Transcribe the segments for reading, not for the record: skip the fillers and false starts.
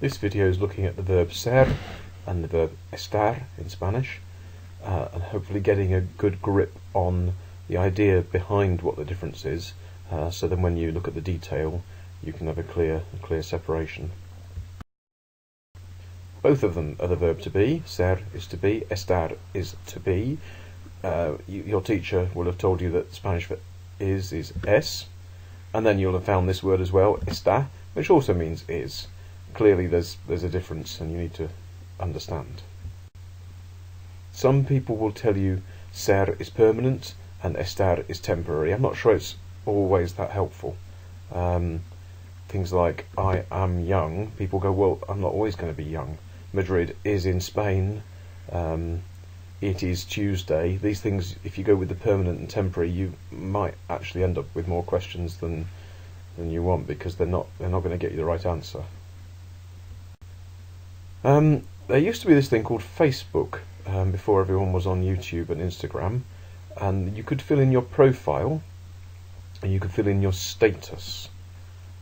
This video is looking at the verb ser and the verb estar in Spanish, and hopefully getting a good grip on the idea behind what the difference is, so then when you look at the detail you can have a clear separation. Both of them are the verb to be. Ser is to be, estar is to be. Your teacher will have told you that Spanish for is es, and then you'll have found this word as well, está, which also means is. Clearly there's a difference and you need to understand. Some people will tell you ser is permanent and estar is temporary. I'm not sure it's always that helpful. Things like I am young, people go, well, I'm not always going to be young. Madrid is in Spain, it is Tuesday. These things, if you go with the permanent and temporary, you might actually end up with more questions than you want, because they're not going to get you the right answer. There used to be this thing called Facebook before everyone was on YouTube and Instagram, and you could fill in your profile and you could fill in your status,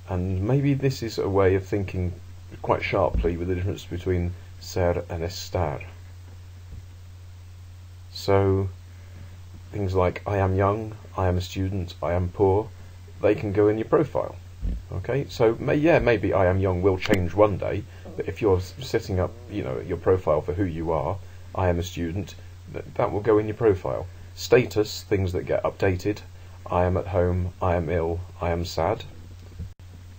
and maybe this is a way of thinking quite sharply with the difference between ser and estar. So things like I am young, I am a student, I am poor, they can go in your profile. Okay, so maybe I am young will change one day, but if you're setting up, your profile for who you are, I am a student, that will go in your profile. Status, things that get updated, I am at home, I am ill, I am sad.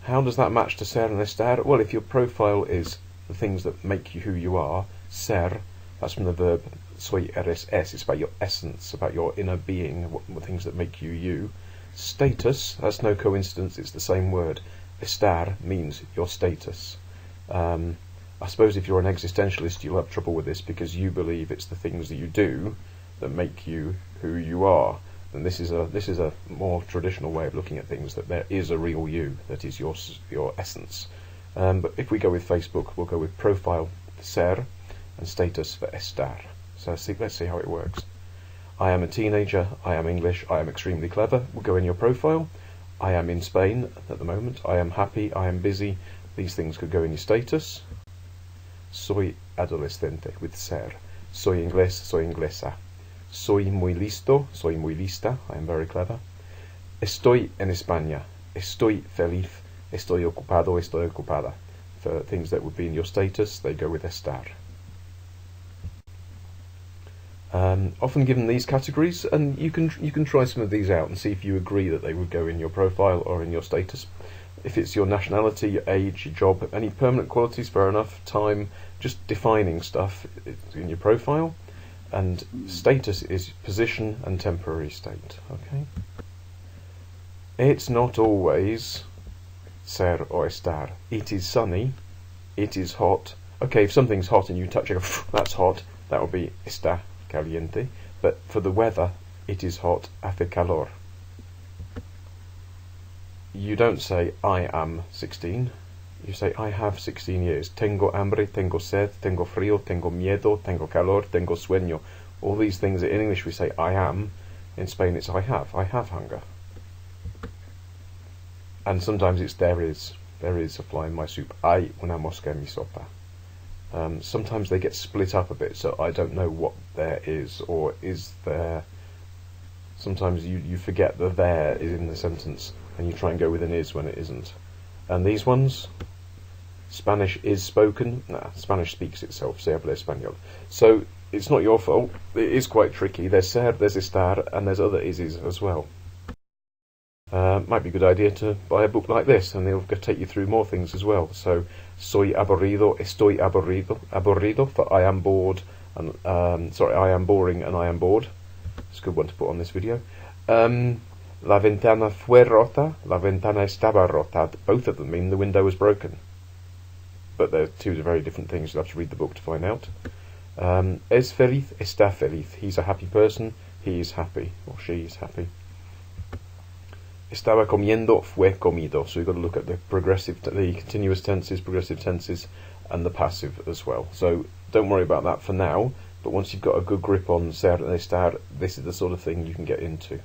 How does that match to ser and estar? Well, if your profile is the things that make you who you are, ser, that's from the verb soy eres es, it's about your essence, about your inner being, what things that make you you. Status, that's no coincidence, it's the same word. Estar means your status. I suppose if you're an existentialist you'll have trouble with this, because you believe it's the things that you do that make you who you are. And this is a more traditional way of looking at things, that there is a real you, that is your essence. But if we go with Facebook, we'll go with profile for ser and status for estar. So let's see how it works. I am a teenager, I am English, I am extremely clever, will go in your profile. I am in Spain at the moment, I am happy, I am busy, these things could go in your status. Soy adolescente with ser. Soy inglés, soy inglesa. Soy muy listo, soy muy lista, I am very clever. Estoy en España, estoy feliz, estoy ocupado, estoy ocupada. For things that would be in your status, they go with estar. Often given these categories, and you can try some of these out and see if you agree that they would go in your profile or in your status. If it's your nationality, your age, your job, any permanent qualities, fair enough. Time, just defining stuff in your profile. And status is position and temporary state. Okay. It's not always ser or estar. It is sunny. It is hot. Okay, if something's hot and you touch it, that's hot. That will be está caliente. But for the weather, it is hot. Hace calor. You don't say I am 16. You say I have 16 years. Tengo hambre, tengo sed, tengo frío, tengo miedo, tengo calor, tengo sueño. All these things, in English we say I am. In Spain it's I have hunger. And sometimes it's there is a fly in my soup. Hay una mosca en mi sopa. Sometimes they get split up a bit, so I don't know what there is, or is there. Sometimes you forget that there is in the sentence, and you try and go with an is when it isn't. And these ones, Spanish is spoken. Spanish speaks itself. Se habla español. So it's not your fault. It is quite tricky. There's ser, there's estar, and there's other ises as well. Might be a good idea to buy a book like this, and it'll take you through more things as well. So, soy aburrido, estoy aburrido. Aburrido for I am bored, and I am boring and I am bored. It's a good one to put on this video. La ventana fue rota, la ventana estaba rota. Both of them mean the window was broken. But they're two very different things. You'll have to read the book to find out. Es feliz, está feliz. He's a happy person, he is happy, or she is happy. Estaba comiendo, fue comido. So we've got to look at the continuous tenses, progressive tenses, and the passive as well. So don't worry about that for now, but once you've got a good grip on ser and estar, this is the sort of thing you can get into.